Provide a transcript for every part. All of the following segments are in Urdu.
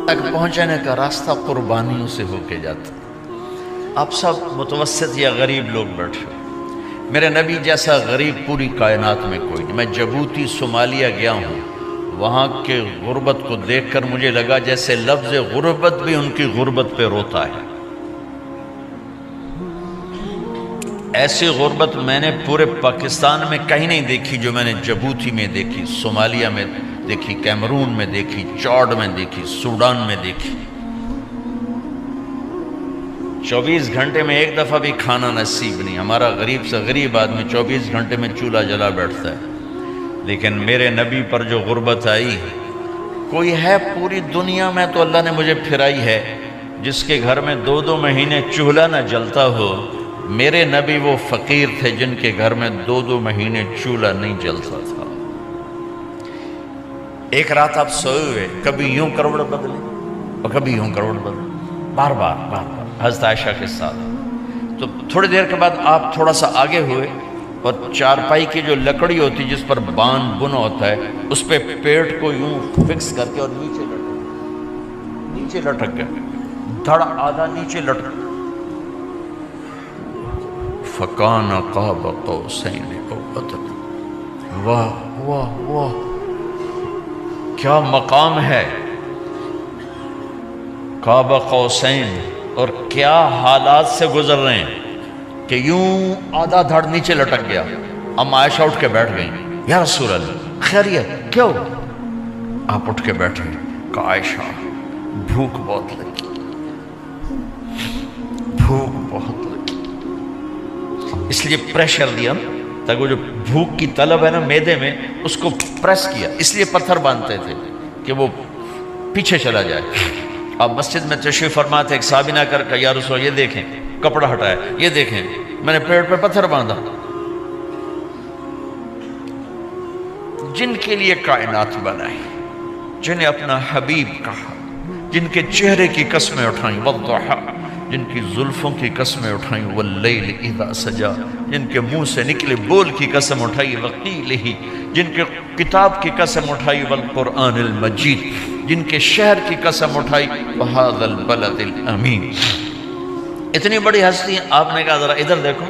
تک پہنچنے کا راستہ قربانیوں سے ہو کے جاتا. آپ سب متوسط یا غریب لوگ بیٹھے ہو. میرے نبی جیسا غریب پوری کائنات میں کوئی نہیں. میں جبوتی صومالیہ گیا ہوں، وہاں کے غربت کو دیکھ کر مجھے لگا جیسے لفظ غربت بھی ان کی غربت پہ روتا ہے. ایسی غربت میں نے پورے پاکستان میں کہیں نہیں دیکھی جو میں نے جبوتی میں دیکھی، صومالیہ میں دیکھی، کیمرون میں دیکھی، چاڈ میں دیکھی، سوڈان میں دیکھی. 24 گھنٹے میں ایک دفعہ بھی کھانا نصیب نہیں. ہمارا غریب سے غریب آدمی 24 گھنٹے میں چولہا جلا بیٹھتا ہے. لیکن میرے نبی پر جو غربت آئی، کوئی ہے پوری دنیا میں تو اللہ نے مجھے پھرائی ہے جس کے گھر میں 2 مہینے چولہا نہ جلتا ہو. میرے نبی وہ فقیر تھے جن کے گھر میں 2 مہینے چولہا نہیں جلتا تھا. ایک رات آپ سوئے ہوئے، کبھی یوں کروڑ بدلے اور کبھی یوں کروڑ بدلے، بار بار حضرت عائشہ کے ساتھ. تو تھوڑی دیر کے بعد آپ تھوڑا سا آگے ہوئے اور چارپائی کی جو لکڑی ہوتی جس پر بان بنا ہوتا ہے اس پہ پیٹ کو یوں فکس کر کے اور نیچے لٹک گئے، دھڑ آدھا نیچے لٹک. فَكَانَ قَابَ قَوْسَيْنِ أَوْ أَدْنَىٰ. واہ واہ واہ، کیا مقام ہے. قاب قوسین، اور کیا حالات سے گزر رہے ہیں کہ یوں آدھا دھڑ نیچے لٹک گیا. ام عائشہ اٹھ کے بیٹھ گئیں، یا رسول اللہ خیریت کیوں؟ آپ اٹھ کے بیٹھے کہ عائشہ بھوک بہت لگی، بھوک بہت لگی. اس لیے پریشر دیا تاکہ وہ جو بھوک کی طلب ہے نا میدے میں اس کو پریس کیا. اس لیے پتھر باندھتے تھے کہ وہ پیچھے چلا جائے. آپ مسجد میں تشریف فرما تھے، ایک صحابی نے کر یا رسول یہ دیکھیں، کپڑا ہٹایا، یہ دیکھیں میں نے پیٹ پہ پتھر باندھا. جن کے لیے کائنات بنائی، جنہیں اپنا حبیب کہا، جن کے چہرے کی قسمیں اٹھائیں، والضحیٰ، جن کی زلفوں کی قسمیں اٹھائیں، واللیل اذا سجا، جن کے منہ سے نکلے بول کی قسم اٹھائی، وقیلہ، جن کے کتاب کی قسم اٹھائی، والقرآن المجید، جن کے شہر کی قسم اٹھائی، وہذا البلد الامین. اتنی بڑی ہستی ہیں. آپ نے کہا ذرا ادھر دیکھو.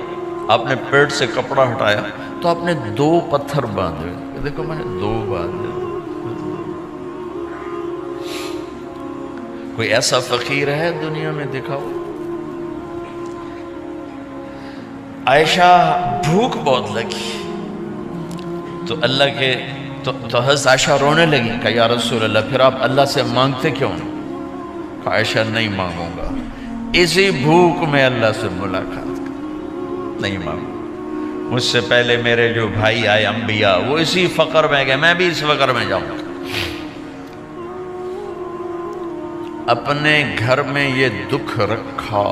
آپ نے پیٹ سے کپڑا ہٹایا تو آپ نے 2 پتھر باندھے. دیکھو میں نے 2 باندھے. کوئی ایسا فقیر ہے دنیا میں؟ دکھاؤ. عائشہ بھوک بہت لگی تو اللہ کے تو حضرت عائشہ رونے لگی کہ یا رسول اللہ پھر آپ اللہ سے مانگتے کیوں نہیں؟ کہ عائشہ نہیں مانگوں گا، اسی بھوک میں اللہ سے ملاقات کر نہیں مانگوں. مجھ سے پہلے میرے جو بھائی آئے انبیاء وہ اسی فقر میں گئے، میں بھی اس فقر میں جاؤں گا. اپنے گھر میں یہ دکھ رکھا،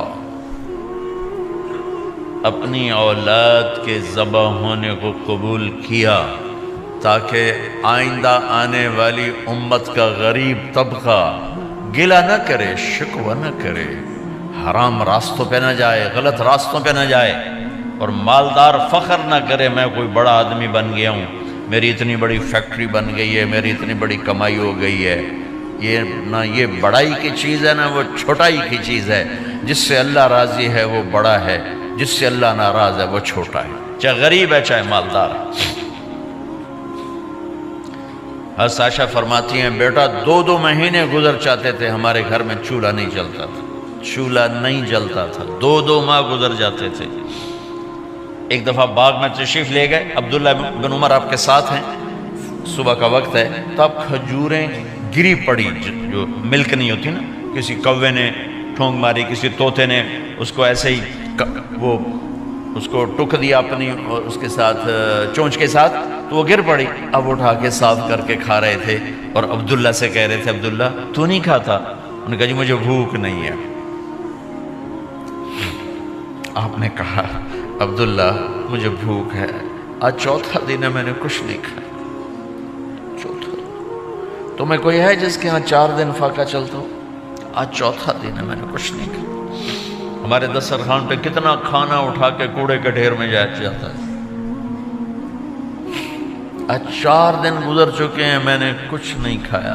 اپنی اولاد کے ذبح ہونے کو قبول کیا تاکہ آئندہ آنے والی امت کا غریب طبقہ گلہ نہ کرے، شکوہ نہ کرے، حرام راستوں پہ نہ جائے، غلط راستوں پہ نہ جائے، اور مالدار فخر نہ کرے میں کوئی بڑا آدمی بن گیا ہوں، میری اتنی بڑی فیکٹری بن گئی ہے، میری اتنی بڑی کمائی ہو گئی ہے. یہ نہ یہ بڑائی کی چیز ہے نہ وہ چھوٹائی کی چیز ہے. جس سے اللہ راضی ہے وہ بڑا ہے، جس سے اللہ ناراض ہے وہ چھوٹا ہے، چاہے غریب ہے چاہے مالدار ہے. حضرت عائشہ فرماتی ہیں بیٹا 2 مہینے گزر جاتے تھے ہمارے گھر میں چولہا نہیں جلتا تھا، چولہا نہیں جلتا تھا، 2 ماہ گزر جاتے تھے. ایک دفعہ باغ میں تشریف لے گئے، عبداللہ بن عمر آپ کے ساتھ ہیں، صبح کا وقت ہے تو اب کھجوریں گری پڑی جو ملک نہیں ہوتی نا، کسی کوے نے ٹھونگ ماری، کسی طوطے نے اس کو ایسے ہی وہ اس کو ٹک دیا اپنی اور اس کے ساتھ چونچ کے ساتھ تو وہ گر پڑی. اب اٹھا کے صاف کر کے کھا رہے تھے اور عبداللہ سے کہہ رہے تھے عبداللہ تو نہیں کھاتا؟ انہوں نے کہا جی مجھے بھوک نہیں ہے. آپ نے کہا عبداللہ مجھے بھوک ہے، آج 4تھا دن ہے میں نے کچھ نہیں کھایا. 4تھا تمہیں کوئی ہے جس کے ہاں 4 دن فاقہ چلتا ہو؟ آج 4تھا دن ہے میں نے کچھ نہیں کھایا. ہمارے دسترخوان پہ کتنا کھانا اٹھا کے کوڑے کے ڈھیر میں جاتا ہے. آج 4 دن گزر چکے ہیں میں نے کچھ نہیں کھایا.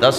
10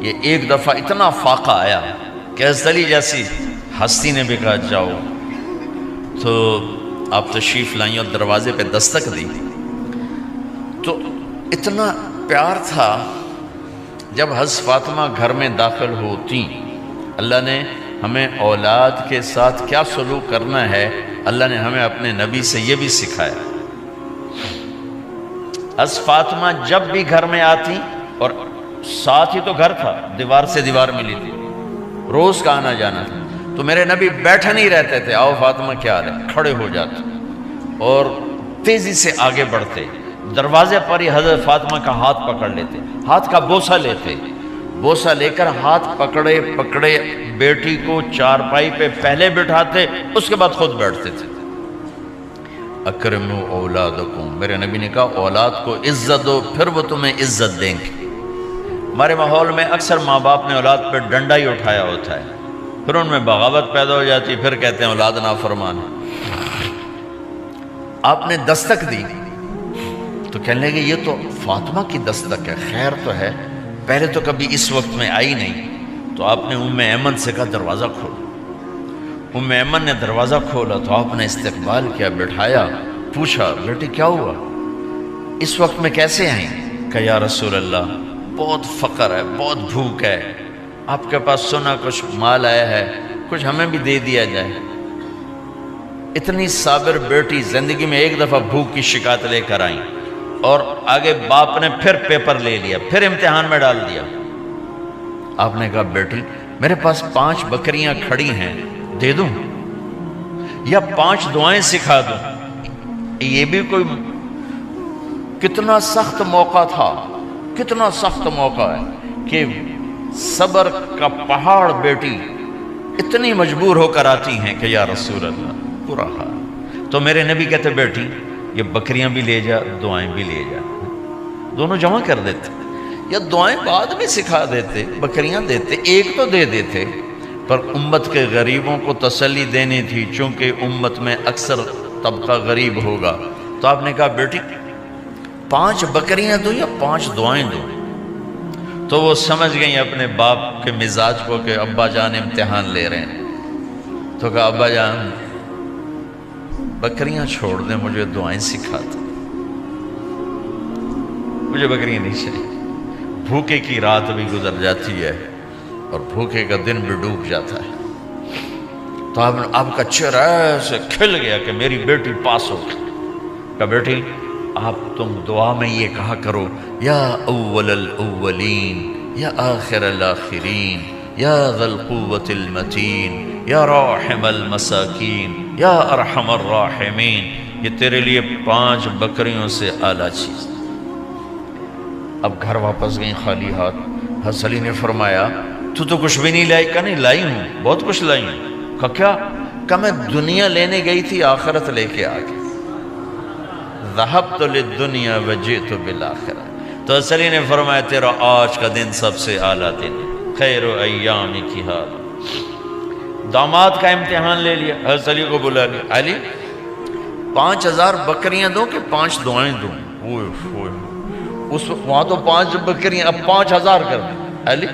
یہ ایک دفعہ اتنا فاقہ آیا کہ حضرت علی جیسی ہستی نے بھی کہا جاؤ، تو آپ تشریف لائیں اور دروازے پہ دستک دی تو اتنا پیار تھا۔ جب حضرت فاطمہ گھر میں داخل ہوتی، اللہ نے ہمیں اولاد کے ساتھ کیا سلوک کرنا ہے، اللہ نے ہمیں اپنے نبی سے یہ بھی سکھایا۔ حضرت فاطمہ جب بھی گھر میں آتی، اور ساتھ ہی تو گھر تھا، دیوار سے دیوار ملی تھی، روز کا آنا جانا تھا، تو میرے نبی بیٹھے نہیں رہتے تھے، آؤ فاطمہ کیا حال ہے، کھڑے ہو جاتے اور تیزی سے آگے بڑھتے، دروازے پر ہی حضرت فاطمہ کا ہاتھ پکڑ لیتے، ہاتھ کا بوسہ لیتے، بوسہ لے کر ہاتھ پکڑے پکڑے بیٹی کو چارپائی پہ پہلے بٹھاتے، اس کے بعد خود بیٹھتے تھے۔ اکرموا اولادکم، میرے نبی نے کہا اولاد کو عزت دو، پھر وہ تمہیں عزت دیں گے۔ ہمارے ماحول میں اکثر ماں باپ نے اولاد پہ ڈنڈا ہی اٹھایا ہوتا ہے، پھر ان میں بغاوت پیدا ہو جاتی، پھر کہتے ہیں اولاد نافرمان ہے۔ آپ نے دستک دی تو کہنے لگے یہ تو فاطمہ کی دستک ہے، خیر تو ہے، پہلے تو کبھی اس وقت میں آئی نہیں۔ تو آپ نے ام ایمن سے کہا دروازہ کھولو۔ ام ایمن نے دروازہ کھولا تو آپ نے استقبال کیا، بٹھایا، پوچھا بیٹی کیا ہوا، اس وقت میں کیسے آئیں؟ کہ یا رسول اللہ بہت فقر ہے، بہت بھوک ہے، آپ کے پاس سنا کچھ مال آیا ہے، کچھ ہمیں بھی دے دیا جائے۔ اتنی صابر بیٹی زندگی میں ایک دفعہ بھوک کی شکایت لے کر آئیں، اور آگے باپ نے پھر پیپر لے لیا، پھر امتحان میں ڈال دیا۔ آپ نے کہا بیٹی میرے پاس 5 بکریاں کھڑی ہیں، دے دوں یا 5 دعائیں سکھا دوں؟ یہ بھی کوئی کتنا سخت موقع تھا، کتنا سخت موقع ہے کہ صبر کا پہاڑ بیٹی اتنی مجبور ہو کر آتی ہیں کہ یا رسول اللہ برا حال۔ تو میرے نبی کہتے بیٹی یہ بکریاں بھی لے جا، دعائیں بھی لے جا، دونوں جمع کر دیتے، یا دعائیں بعد میں سکھا دیتے، بکریاں دیتے، ایک تو دے دیتے، پر امت کے غریبوں کو تسلی دینی تھی، چونکہ امت میں اکثر طبقہ غریب ہوگا۔ تو آپ نے کہا بیٹی 5 بکریاں دوں یا 5 دعائیں دوں؟ تو وہ سمجھ گئیں اپنے باپ کے مزاج کو کہ ابا جان امتحان لے رہے ہیں، تو کہا ابا جان بکریاں چھوڑ دیں، مجھے دعائیں سکھا دیں، مجھے بکریاں نہیں چاہیے۔ بھوکے کی رات بھی گزر جاتی ہے اور بھوکے کا دن بھی ڈوب جاتا ہے۔ تو آپ کا چہرہ ایسے کھل گیا کہ میری بیٹی پاس ہو گئی۔ کہا بیٹی آپ تم دعا میں یہ کہا کرو، یا اول الاولین یا آخر الاخرین یا ذا القوة المتین یا راحم المساکین یا ارحم الراحمین، یہ تیرے لیے 5 بکریوں سے اعلیٰ چیز۔ اب گھر واپس گئیں خالی ہاتھ۔ حضرت علی نے فرمایا تو کچھ بھی نہیں لائی؟ کہا نہیں لائی ہوں، بہت کچھ لائی ہوں۔ کہا کیا؟ کہا میں دنیا لینے گئی تھی، آخرت لے کے آ گئی۔ ذہبت للدنیا وجئت بالآخرہ۔ تو حضرت علی نے فرمایا تیرا آج کا دن سب سے اعلیٰ دن، خیر ایام کی حال۔ داماد کا امتحان لے لیا، حضرت علی کو بلا لیا، علی 5000 بکریاں دوں کہ 5 دعائیں دوں؟ وہاں تو 5 بکریاں، اب 5000 کر دیں۔ علی